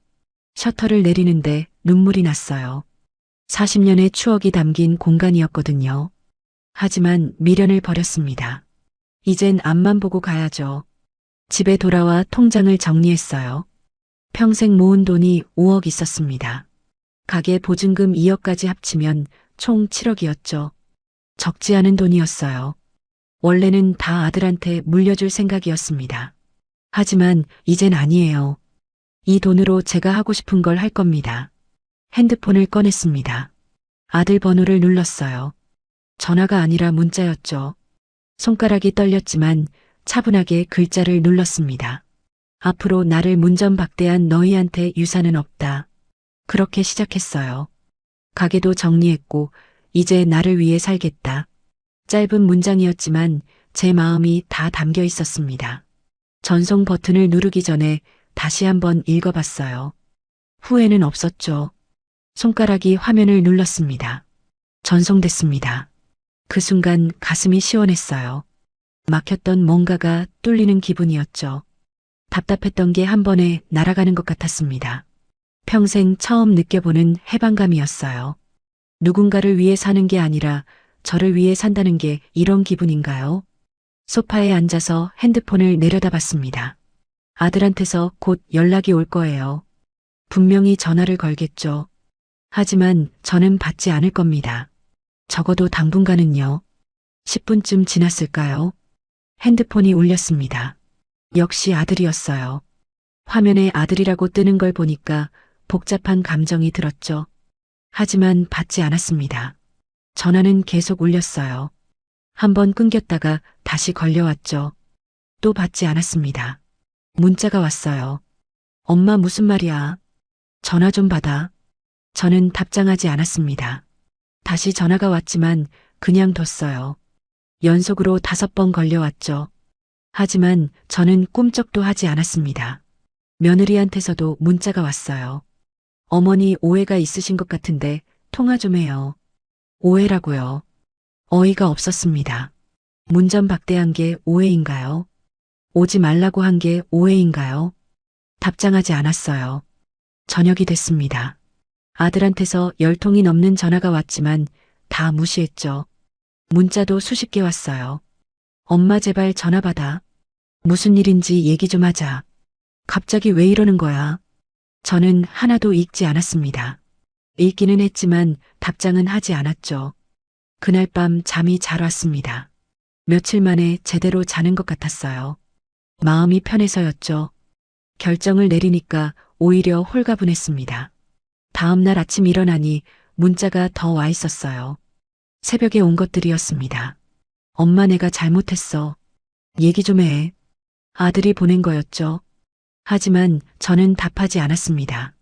셔터를 내리는데 눈물이 났어요. 40년의 추억이 담긴 공간이었거든요. 하지만 미련을 버렸습니다. 이젠 앞만 보고 가야죠. 집에 돌아와 통장을 정리했어요. 평생 모은 돈이 5억 있었습니다. 가게 보증금 2억까지 합치면 총 7억이었죠. 적지 않은 돈이었어요. 원래는 다 아들한테 물려줄 생각이었습니다. 하지만 이젠 아니에요. 이 돈으로 제가 하고 싶은 걸 할 겁니다. 핸드폰을 꺼냈습니다. 아들 번호를 눌렀어요. 전화가 아니라 문자였죠. 손가락이 떨렸지만 차분하게 글자를 눌렀습니다. 앞으로 나를 문전박대한 너희한테 유산은 없다. 그렇게 시작했어요. 가게도 정리했고 이제 나를 위해 살겠다. 짧은 문장이었지만 제 마음이 다 담겨 있었습니다. 전송 버튼을 누르기 전에 다시 한번 읽어봤어요. 후회는 없었죠. 손가락이 화면을 눌렀습니다. 전송됐습니다. 그 순간 가슴이 시원했어요. 막혔던 뭔가가 뚫리는 기분이었죠. 답답했던 게 한 번에 날아가는 것 같았습니다. 평생 처음 느껴보는 해방감이었어요. 누군가를 위해 사는 게 아니라 저를 위해 산다는 게 이런 기분인가요? 소파에 앉아서 핸드폰을 내려다봤습니다. 아들한테서 곧 연락이 올 거예요. 분명히 전화를 걸겠죠. 하지만 저는 받지 않을 겁니다. 적어도 당분간은요. 10분쯤 지났을까요? 핸드폰이 울렸습니다. 역시 아들이었어요. 화면에 아들이라고 뜨는 걸 보니까 복잡한 감정이 들었죠. 하지만 받지 않았습니다. 전화는 계속 울렸어요. 한번 끊겼다가 다시 걸려왔죠. 또 받지 않았습니다. 문자가 왔어요. 엄마 무슨 말이야? 전화 좀 받아. 저는 답장하지 않았습니다. 다시 전화가 왔지만 그냥 뒀어요. 연속으로 5번 걸려왔죠. 하지만 저는 꿈쩍도 하지 않았습니다. 며느리한테서도 문자가 왔어요. 어머니 오해가 있으신 것 같은데 통화 좀 해요. 오해라고요. 어이가 없었습니다. 문전박대한 게 오해인가요? 오지 말라고 한 게 오해인가요? 답장하지 않았어요. 저녁이 됐습니다. 아들한테서 10통이 넘는 전화가 왔지만 다 무시했죠. 문자도 수십 개 왔어요. 엄마 제발 전화 받아. 무슨 일인지 얘기 좀 하자. 갑자기 왜 이러는 거야? 저는 하나도 읽지 않았습니다. 읽기는 했지만 답장은 하지 않았죠. 그날 밤 잠이 잘 왔습니다. 며칠 만에 제대로 자는 것 같았어요. 마음이 편해서였죠. 결정을 내리니까 오히려 홀가분했습니다. 다음 날 아침 일어나니 문자가 더 와 있었어요. 새벽에 온 것들이었습니다. 엄마 내가 잘못했어. 얘기 좀 해. 아들이 보낸 거였죠. 하지만 저는 답하지 않았습니다.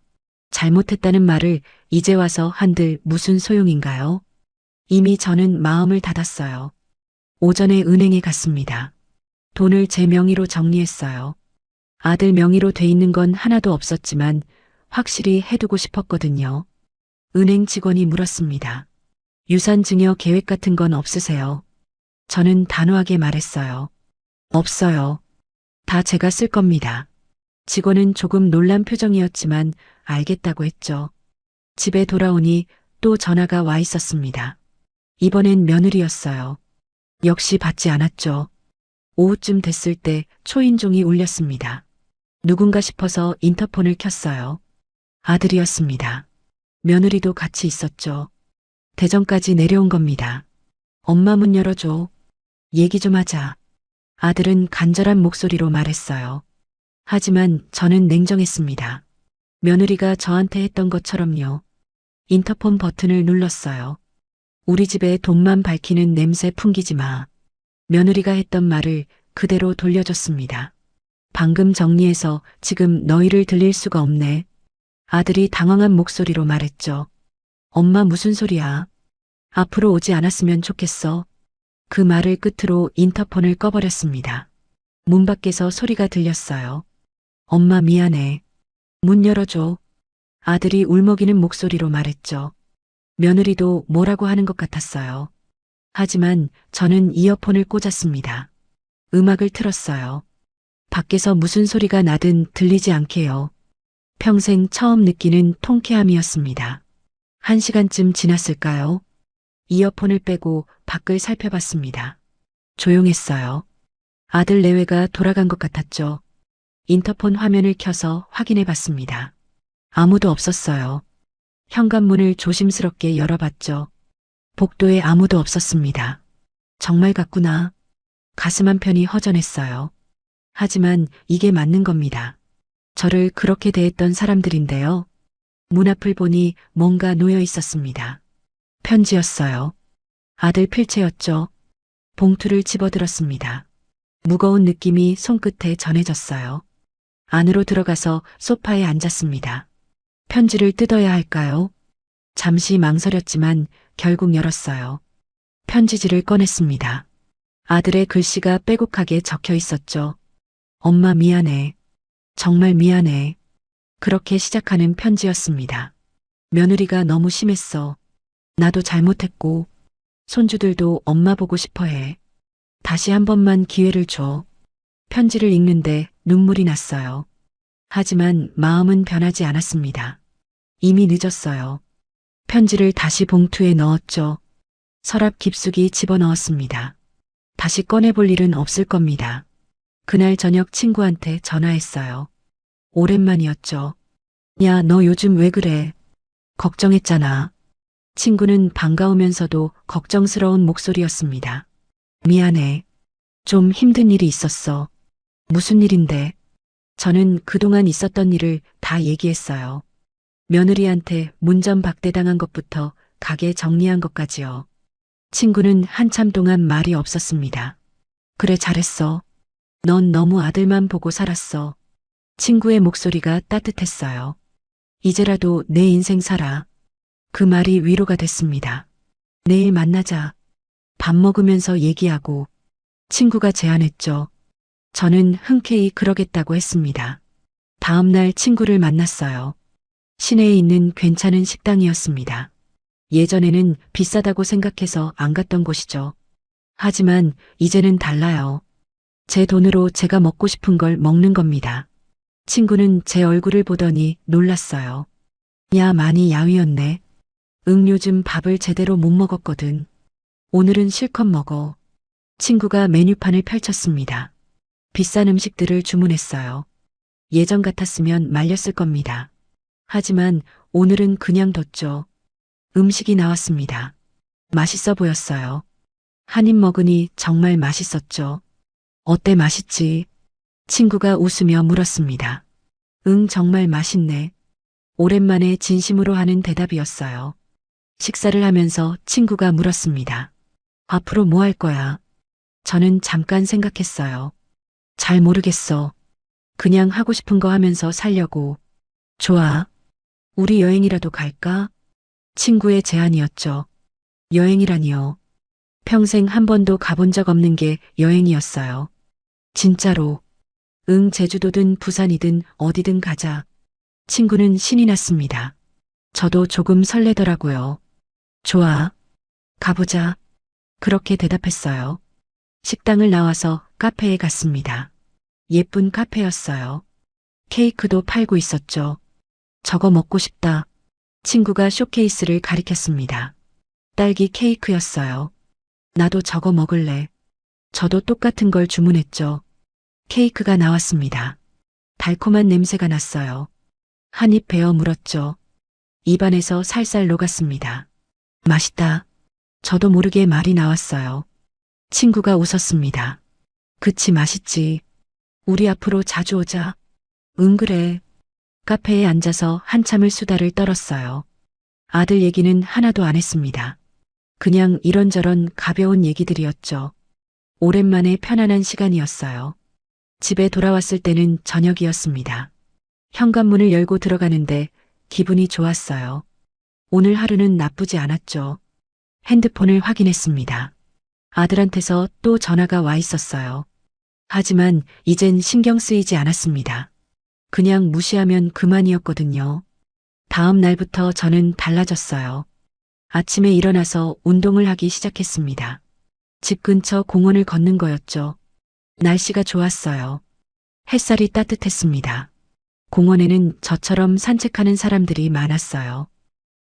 잘못했다는 말을 이제 와서 한들 무슨 소용인가요? 이미 저는 마음을 닫았어요. 오전에 은행에 갔습니다. 돈을 제 명의로 정리했어요. 아들 명의로 돼 있는 건 하나도 없었지만 확실히 해두고 싶었거든요. 은행 직원이 물었습니다. 유산 증여 계획 같은 건 없으세요? 저는 단호하게 말했어요. 없어요. 다 제가 쓸 겁니다. 직원은 조금 놀란 표정이었지만 알겠다고 했죠. 집에 돌아오니 또 전화가 와 있었습니다. 이번엔 며느리였어요. 역시 받지 않았죠. 오후쯤 됐을 때 초인종이 울렸습니다. 누군가 싶어서 인터폰을 켰어요. 아들이었습니다. 며느리도 같이 있었죠. 대전까지 내려온 겁니다. 엄마 문 열어줘. 얘기 좀 하자. 아들은 간절한 목소리로 말했어요. 하지만 저는 냉정했습니다. 며느리가 저한테 했던 것처럼요. 인터폰 버튼을 눌렀어요. 우리 집에 돈만 밝히는 냄새 풍기지 마. 며느리가 했던 말을 그대로 돌려줬습니다. 방금 정리해서 지금 너희를 들릴 수가 없네. 아들이 당황한 목소리로 말했죠. 엄마 무슨 소리야? 앞으로 오지 않았으면 좋겠어. 그 말을 끝으로 인터폰을 꺼버렸습니다. 문 밖에서 소리가 들렸어요. 엄마 미안해. 문 열어줘. 아들이 울먹이는 목소리로 말했죠. 며느리도 뭐라고 하는 것 같았어요. 하지만 저는 이어폰을 꽂았습니다. 음악을 틀었어요. 밖에서 무슨 소리가 나든 들리지 않게요. 평생 처음 느끼는 통쾌함이었습니다. 1시간쯤 지났을까요? 이어폰을 빼고 밖을 살펴봤습니다. 조용했어요. 아들 내외가 돌아간 것 같았죠. 인터폰 화면을 켜서 확인해 봤습니다. 아무도 없었어요. 현관문을 조심스럽게 열어봤죠. 복도에 아무도 없었습니다. 정말 같구나. 가슴 한편이 허전했어요. 하지만 이게 맞는 겁니다. 저를 그렇게 대했던 사람들인데요. 문 앞을 보니 뭔가 놓여 있었습니다. 편지였어요. 아들 필체였죠. 봉투를 집어들었습니다. 무거운 느낌이 손끝에 전해졌어요. 안으로 들어가서 소파에 앉았습니다. 편지를 뜯어야 할까요? 잠시 망설였지만 결국 열었어요. 편지지를 꺼냈습니다. 아들의 글씨가 빼곡하게 적혀 있었죠. 엄마 미안해. 정말 미안해. 그렇게 시작하는 편지였습니다. 며느리가 너무 심했어. 나도 잘못했고 손주들도 엄마 보고 싶어해. 다시 한 번만 기회를 줘. 편지를 읽는데 눈물이 났어요. 하지만 마음은 변하지 않았습니다. 이미 늦었어요. 편지를 다시 봉투에 넣었죠. 서랍 깊숙이 집어넣었습니다. 다시 꺼내볼 일은 없을 겁니다. 그날 저녁 친구한테 전화했어요. 오랜만이었죠. 야, 너 요즘 왜 그래? 걱정했잖아. 친구는 반가우면서도 걱정스러운 목소리였습니다. 미안해. 좀 힘든 일이 있었어. 무슨 일인데? 저는 그동안 있었던 일을 다 얘기했어요. 며느리한테 문전 박대당한 것부터 가게 정리한 것까지요. 친구는 한참 동안 말이 없었습니다. 그래 잘했어. 넌 너무 아들만 보고 살았어. 친구의 목소리가 따뜻했어요. 이제라도 내 인생 살아. 그 말이 위로가 됐습니다. 내일 만나자. 밥 먹으면서 얘기하고. 친구가 제안했죠. 저는 흔쾌히 그러겠다고 했습니다. 다음 날 친구를 만났어요. 시내에 있는 괜찮은 식당이었습니다. 예전에는 비싸다고 생각해서 안 갔던 곳이죠. 하지만 이제는 달라요. 제 돈으로 제가 먹고 싶은 걸 먹는 겁니다. 친구는 제 얼굴을 보더니 놀랐어요. 야, 많이 야위었네. 응, 요즘 밥을 제대로 못 먹었거든. 오늘은 실컷 먹어. 친구가 메뉴판을 펼쳤습니다. 비싼 음식들을 주문했어요. 예전 같았으면 말렸을 겁니다. 하지만 오늘은 그냥 뒀죠. 음식이 나왔습니다. 맛있어 보였어요. 한 입 먹으니 정말 맛있었죠. 어때, 맛있지? 친구가 웃으며 물었습니다. 응, 정말 맛있네. 오랜만에 진심으로 하는 대답이었어요. 식사를 하면서 친구가 물었습니다. 앞으로 뭐 할 거야? 저는 잠깐 생각했어요. 잘 모르겠어. 그냥 하고 싶은 거 하면서 살려고. 좋아. 우리 여행이라도 갈까? 친구의 제안이었죠. 여행이라니요. 평생 한 번도 가본 적 없는 게 여행이었어요. 진짜로. 응, 제주도든 부산이든 어디든 가자. 친구는 신이 났습니다. 저도 조금 설레더라고요. 좋아. 가보자. 그렇게 대답했어요. 식당을 나와서 카페에 갔습니다. 예쁜 카페였어요. 케이크도 팔고 있었죠. 저거 먹고 싶다. 친구가 쇼케이스를 가리켰습니다. 딸기 케이크였어요. 나도 저거 먹을래. 저도 똑같은 걸 주문했죠. 케이크가 나왔습니다. 달콤한 냄새가 났어요. 한 입 베어 물었죠. 입안에서 살살 녹았습니다. 맛있다. 저도 모르게 말이 나왔어요. 친구가 웃었습니다. 그치, 맛있지. 우리 앞으로 자주 오자. 응, 그래. 카페에 앉아서 한참을 수다를 떨었어요. 아들 얘기는 하나도 안 했습니다. 그냥 이런저런 가벼운 얘기들이었죠. 오랜만에 편안한 시간이었어요. 집에 돌아왔을 때는 저녁이었습니다. 현관문을 열고 들어가는데 기분이 좋았어요. 오늘 하루는 나쁘지 않았죠. 핸드폰을 확인했습니다. 아들한테서 또 전화가 와 있었어요. 하지만 이젠 신경 쓰이지 않았습니다. 그냥 무시하면 그만이었거든요. 다음 날부터 저는 달라졌어요. 아침에 일어나서 운동을 하기 시작했습니다. 집 근처 공원을 걷는 거였죠. 날씨가 좋았어요. 햇살이 따뜻했습니다. 공원에는 저처럼 산책하는 사람들이 많았어요.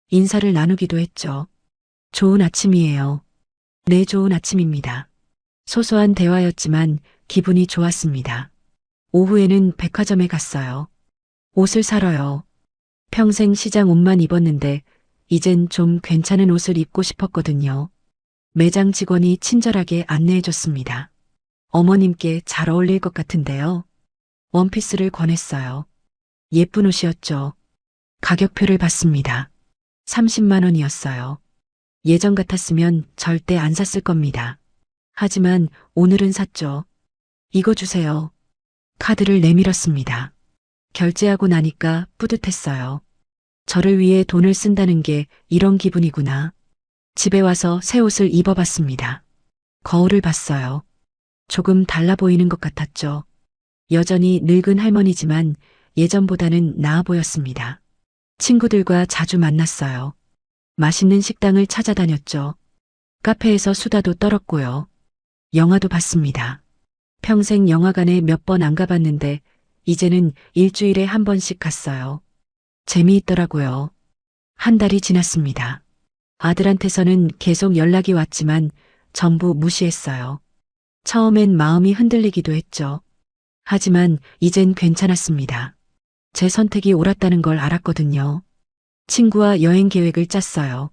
인사를 나누기도 했죠. 좋은 아침이에요. 네, 좋은 아침입니다. 소소한 대화였지만 기분이 좋았습니다. 오후에는 백화점에 갔어요. 옷을 사러요. 평생 시장 옷만 입었는데 이젠 좀 괜찮은 옷을 입고 싶었거든요. 매장 직원이 친절하게 안내해줬습니다. 어머님께 잘 어울릴 것 같은데요. 원피스를 권했어요. 예쁜 옷이었죠. 가격표를 봤습니다. 30만 원이었어요. 예전 같았으면 절대 안 샀을 겁니다. 하지만 오늘은 샀죠. 이거 주세요. 카드를 내밀었습니다. 결제하고 나니까 뿌듯했어요. 저를 위해 돈을 쓴다는 게 이런 기분이구나. 집에 와서 새 옷을 입어봤습니다. 거울을 봤어요. 조금 달라 보이는 것 같았죠. 여전히 늙은 할머니지만 예전보다는 나아 보였습니다. 친구들과 자주 만났어요. 맛있는 식당을 찾아다녔죠. 카페에서 수다도 떨었고요. 영화도 봤습니다. 평생 영화관에 몇 번 안 가봤는데 이제는 일주일에 한 번씩 갔어요. 재미있더라고요. 한 달이 지났습니다. 아들한테서는 계속 연락이 왔지만 전부 무시했어요. 처음엔 마음이 흔들리기도 했죠. 하지만 이젠 괜찮았습니다. 제 선택이 옳았다는 걸 알았거든요. 친구와 여행 계획을 짰어요.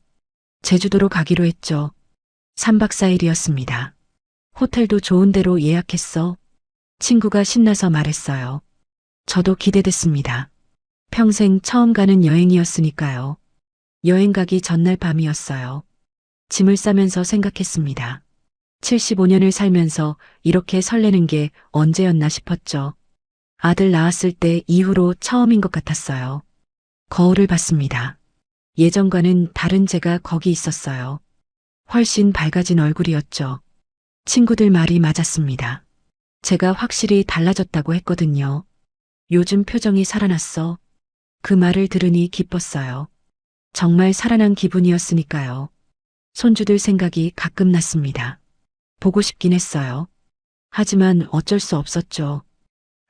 제주도로 가기로 했죠. 3박 4일이었습니다. 호텔도 좋은 데로 예약했어. 친구가 신나서 말했어요. 저도 기대됐습니다. 평생 처음 가는 여행이었으니까요. 여행 가기 전날 밤이었어요. 짐을 싸면서 생각했습니다. 75년을 살면서 이렇게 설레는 게 언제였나 싶었죠. 아들 낳았을 때 이후로 처음인 것 같았어요. 거울을 봤습니다. 예전과는 다른 제가 거기 있었어요. 훨씬 밝아진 얼굴이었죠. 친구들 말이 맞았습니다. 제가 확실히 달라졌다고 했거든요. 요즘 표정이 살아났어. 그 말을 들으니 기뻤어요. 정말 살아난 기분이었으니까요. 손주들 생각이 가끔 났습니다. 보고 싶긴 했어요. 하지만 어쩔 수 없었죠.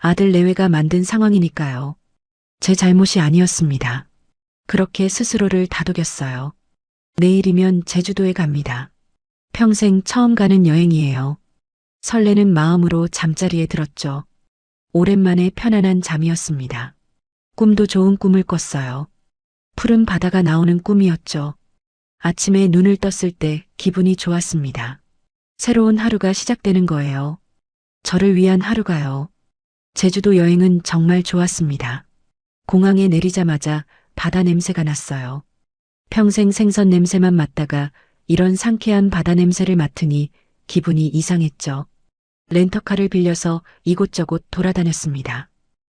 아들 내외가 만든 상황이니까요. 제 잘못이 아니었습니다. 그렇게 스스로를 다독였어요. 내일이면 제주도에 갑니다. 평생 처음 가는 여행이에요. 설레는 마음으로 잠자리에 들었죠. 오랜만에 편안한 잠이었습니다. 꿈도 좋은 꿈을 꿨어요. 푸른 바다가 나오는 꿈이었죠. 아침에 눈을 떴을 때 기분이 좋았습니다. 새로운 하루가 시작되는 거예요. 저를 위한 하루가요. 제주도 여행은 정말 좋았습니다. 공항에 내리자마자 바다 냄새가 났어요. 평생 생선 냄새만 맡다가 이런 상쾌한 바다 냄새를 맡으니 기분이 이상했죠. 렌터카를 빌려서 이곳저곳 돌아다녔습니다.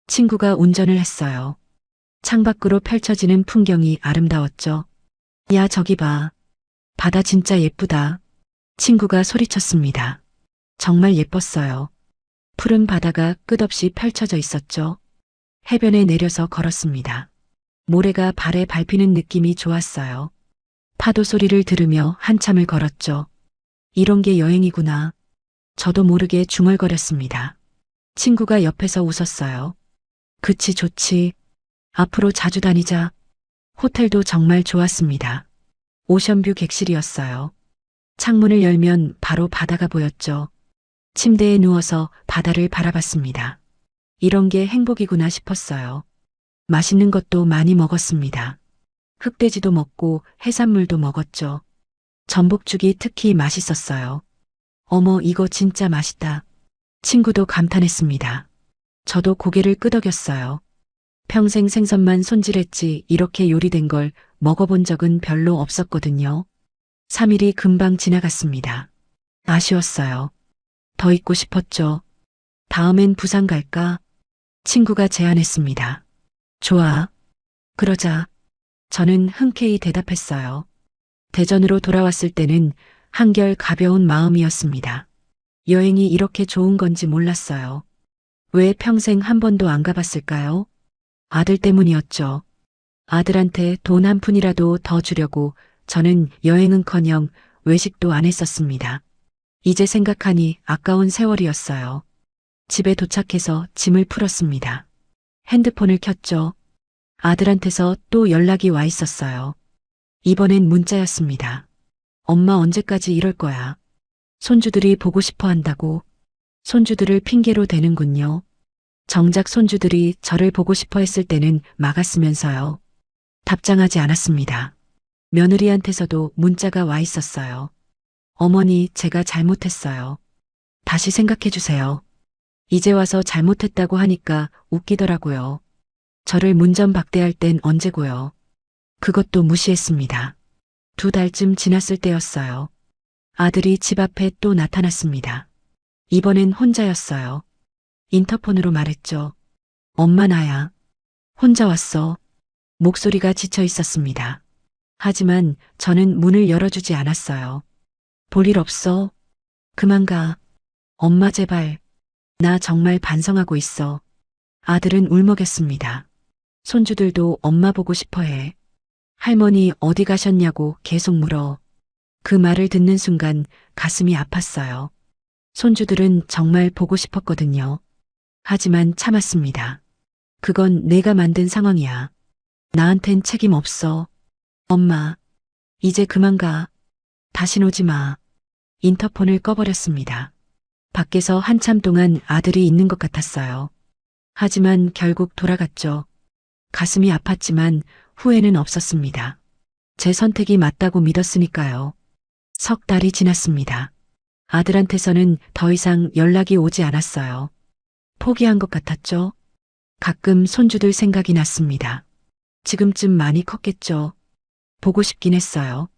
친구가 운전을 했어요. 창밖으로 펼쳐지는 풍경이 아름다웠죠. 야, 저기 봐. 바다 진짜 예쁘다. 친구가 소리쳤습니다. 정말 예뻤어요. 푸른 바다가 끝없이 펼쳐져 있었죠. 해변에 내려서 걸었습니다. 모래가 발에 밟히는 느낌이 좋았어요. 파도 소리를 들으며 한참을 걸었죠. 이런 게 여행이구나. 저도 모르게 중얼거렸습니다. 친구가 옆에서 웃었어요. 그치, 좋지. 앞으로 자주 다니자. 호텔도 정말 좋았습니다. 오션뷰 객실이었어요. 창문을 열면 바로 바다가 보였죠. 침대에 누워서 바다를 바라봤습니다. 이런 게 행복이구나 싶었어요. 맛있는 것도 많이 먹었습니다. 흑돼지도 먹고 해산물도 먹었죠. 전복죽이 특히 맛있었어요. 어머, 이거 진짜 맛있다. 친구도 감탄했습니다. 저도 고개를 끄덕였어요. 평생 생선만 손질했지 이렇게 요리된 걸 먹어본 적은 별로 없었거든요. 3일이 금방 지나갔습니다. 아쉬웠어요. 더 있고 싶었죠. 다음엔 부산 갈까? 친구가 제안했습니다. 좋아. 그러자. 저는 흔쾌히 대답했어요. 대전으로 돌아왔을 때는 한결 가벼운 마음이었습니다. 여행이 이렇게 좋은 건지 몰랐어요. 왜 평생 한 번도 안 가봤을까요? 아들 때문이었죠. 아들한테 돈 한 푼이라도 더 주려고 저는 여행은커녕 외식도 안 했었습니다. 이제 생각하니 아까운 세월이었어요. 집에 도착해서 짐을 풀었습니다. 핸드폰을 켰죠. 아들한테서 또 연락이 와 있었어요. 이번엔 문자였습니다. 엄마 언제까지 이럴 거야. 손주들이 보고 싶어 한다고. 손주들을 핑계로 대는군요. 정작 손주들이 저를 보고 싶어 했을 때는 막았으면서요. 답장하지 않았습니다. 며느리한테서도 문자가 와 있었어요. 어머니, 제가 잘못했어요. 다시 생각해 주세요. 이제 와서 잘못했다고 하니까 웃기더라고요. 저를 문전박대할 땐 언제고요. 그것도 무시했습니다. 2달쯤 지났을 때였어요. 아들이 집 앞에 또 나타났습니다. 이번엔 혼자였어요. 인터폰으로 말했죠. 엄마, 나야. 혼자 왔어. 목소리가 지쳐 있었습니다. 하지만 저는 문을 열어주지 않았어요. 볼 일 없어. 그만 가. 엄마, 제발. 나 정말 반성하고 있어. 아들은 울먹였습니다. 손주들도 엄마 보고 싶어 해. 할머니 어디 가셨냐고 계속 물어. 그 말을 듣는 순간 가슴이 아팠어요. 손주들은 정말 보고 싶었거든요. 하지만 참았습니다. 그건 내가 만든 상황이야. 나한텐 책임 없어. 엄마, 이제 그만 가. 다신 오지 마. 인터폰을 꺼버렸습니다. 밖에서 한참 동안 아들이 있는 것 같았어요. 하지만 결국 돌아갔죠. 가슴이 아팠지만 후회는 없었습니다. 제 선택이 맞다고 믿었으니까요. 석 달이 지났습니다. 아들한테서는 더 이상 연락이 오지 않았어요. 포기한 것 같았죠. 가끔 손주들 생각이 났습니다. 지금쯤 많이 컸겠죠. 보고 싶긴 했어요.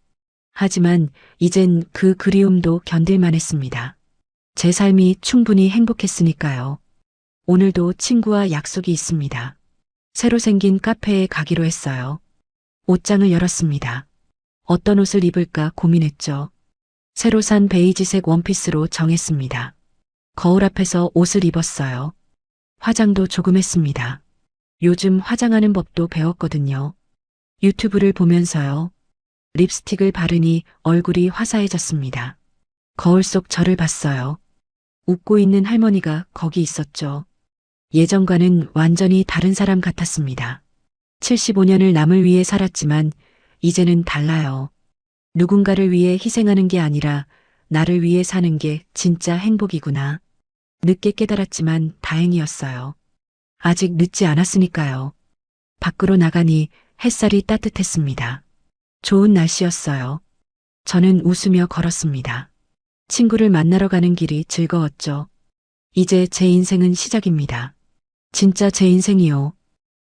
하지만 이젠 그 그리움도 견딜만 했습니다. 제 삶이 충분히 행복했으니까요. 오늘도 친구와 약속이 있습니다. 새로 생긴 카페에 가기로 했어요. 옷장을 열었습니다. 어떤 옷을 입을까 고민했죠. 새로 산 베이지색 원피스로 정했습니다. 거울 앞에서 옷을 입었어요. 화장도 조금 했습니다. 요즘 화장하는 법도 배웠거든요. 유튜브를 보면서요. 립스틱을 바르니 얼굴이 화사해졌습니다. 거울 속 저를 봤어요. 웃고 있는 할머니가 거기 있었죠. 예전과는 완전히 다른 사람 같았습니다. 75년을 남을 위해 살았지만 이제는 달라요. 누군가를 위해 희생하는 게 아니라 나를 위해 사는 게 진짜 행복이구나. 늦게 깨달았지만 다행이었어요. 아직 늦지 않았으니까요. 밖으로 나가니 햇살이 따뜻했습니다. 좋은 날씨였어요. 저는 웃으며 걸었습니다. 친구를 만나러 가는 길이 즐거웠죠. 이제 제 인생은 시작입니다. 진짜 제 인생이요.